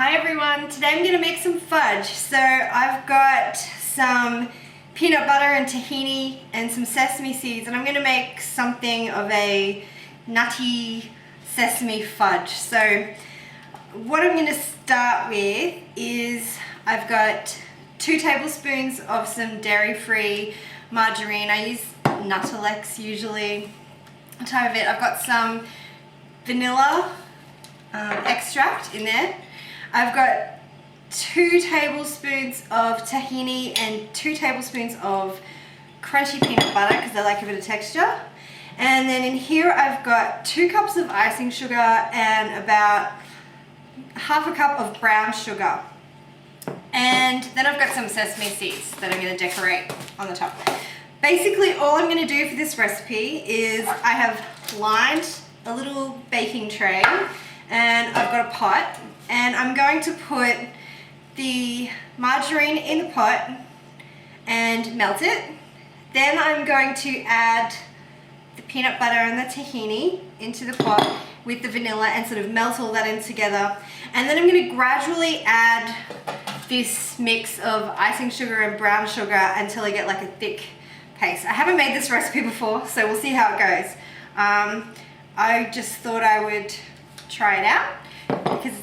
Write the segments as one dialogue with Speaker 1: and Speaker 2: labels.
Speaker 1: Hi everyone, today I'm going to make some fudge. So I've got some peanut butter and tahini and some sesame seeds, and I'm going to make something of a nutty sesame fudge. So what I'm going to start with is I've got 2 tablespoons of some dairy-free margarine. I use Nutty usually on top of it. I've got some vanilla extract in there. I've got 2 tablespoons of tahini and 2 tablespoons of crunchy peanut butter because I like a bit of texture. And then in here I've got 2 cups of icing sugar and about half a cup of brown sugar. And then I've got some sesame seeds that I'm going to decorate on the top. Basically all I'm going to do for this recipe is I have lined a little baking tray and I've got a pot. And I'm going to put the margarine in the pot and melt it. Then I'm going to add the peanut butter and the tahini into the pot with the vanilla and sort of melt all that in together. And then I'm going to gradually add this mix of icing sugar and brown sugar until I get like a thick paste. I haven't made this recipe before, so we'll see how it goes. I just thought I would try it out because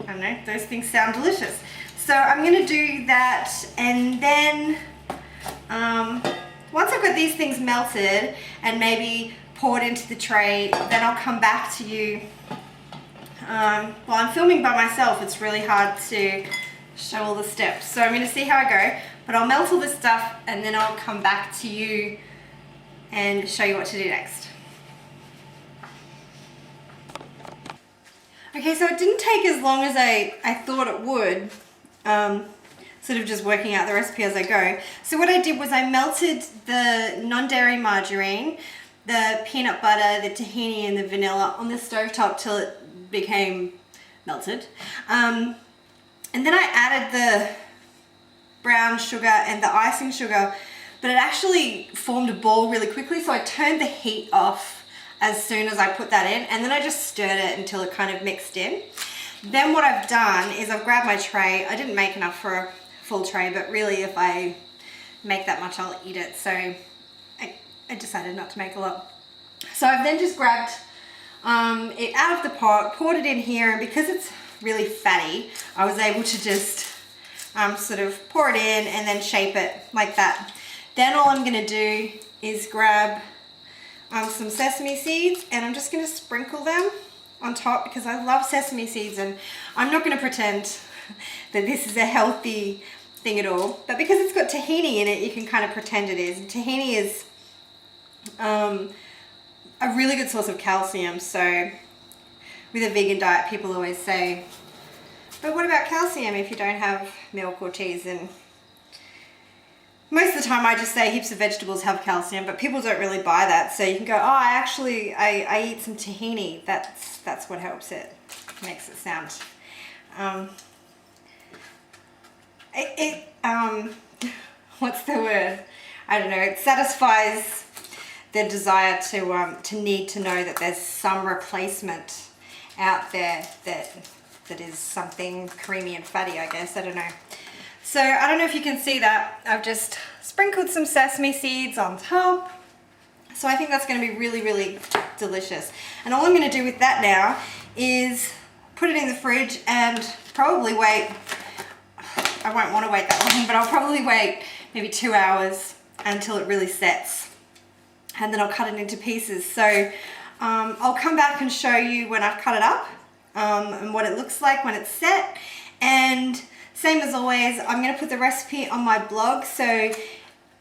Speaker 1: I don't know, those things sound delicious. So I'm going to do that, and then once I've got these things melted and maybe poured into the tray, then I'll come back to you. Well, I'm filming by myself, it's really hard to show all the steps. So I'm going to see how I go, but I'll melt all this stuff and then I'll come back to you and show you what to do next. Okay, so it didn't take as long as I thought it would, sort of just working out the recipe as I go. So what I did was I melted the non-dairy margarine, the peanut butter, the tahini and the vanilla on the stovetop till it became melted. And then I added the brown sugar and the icing sugar, but it actually formed a ball really quickly, so I turned the heat off as soon as I put that in, and then I just stirred it until it kind of mixed in. Then what I've done is I've grabbed my tray. I didn't make enough for a full tray, but really if I make that much I'll eat it, so I decided not to make a lot. So I've then just grabbed it out of the pot, poured it in here, and because it's really fatty I was able to just sort of pour it in and then shape it like that. Then all I'm going to do is grab some sesame seeds, and I'm just going to sprinkle them on top because I love sesame seeds, and I'm not going to pretend that this is a healthy thing at all, but because it's got tahini in it you can kind of pretend it is. And tahini is a really good source of calcium, so with a vegan diet people always say, but what about calcium if you don't have milk or cheese? And most of the time I just say heaps of vegetables have calcium, but people don't really buy that. So you can go, oh, I eat some tahini. That's what helps it. Makes it sound. What's the word? I don't know. It satisfies the desire to need to know that there's some replacement out there that is something creamy and fatty, I guess. I don't know. So I don't know if you can see that. I've just sprinkled some sesame seeds on top. So I think that's going to be really, really delicious. And all I'm going to do with that now is put it in the fridge and probably wait. I won't want to wait that long, but I'll probably wait maybe 2 hours until it really sets. And then I'll cut it into pieces. So I'll come back and show you when I've cut it up and what it looks like when it's set. And same as always, I'm going to put the recipe on my blog, so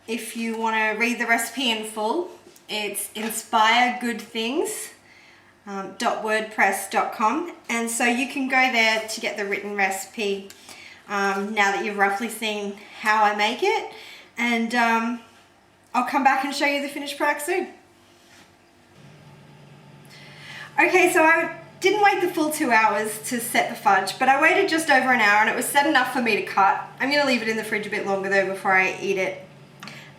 Speaker 1: if you want to read the recipe in full, it's inspiregoodthings.wordpress.com, and so you can go there to get the written recipe now that you've roughly seen how I make it, and I'll come back and show you the finished product soon. Okay, so I didn't wait the full 2 hours to set the fudge, but I waited just over an hour and it was set enough for me to cut. I'm going to leave it in the fridge a bit longer though before I eat it,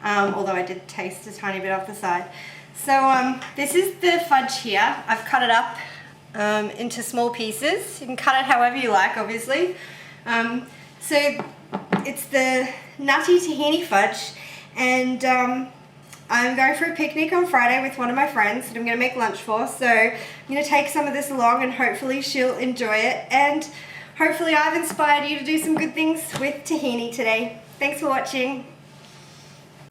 Speaker 1: although I did taste a tiny bit off the side. So this is the fudge here. I've cut it up into small pieces. You can cut it however you like, obviously. So it's the Nutty tahini fudge, and I'm going for a picnic on Friday with one of my friends that I'm going to make lunch for. So I'm going to take some of this along, and hopefully she'll enjoy it, and hopefully I've inspired you to do some good things with tahini today. Thanks for watching.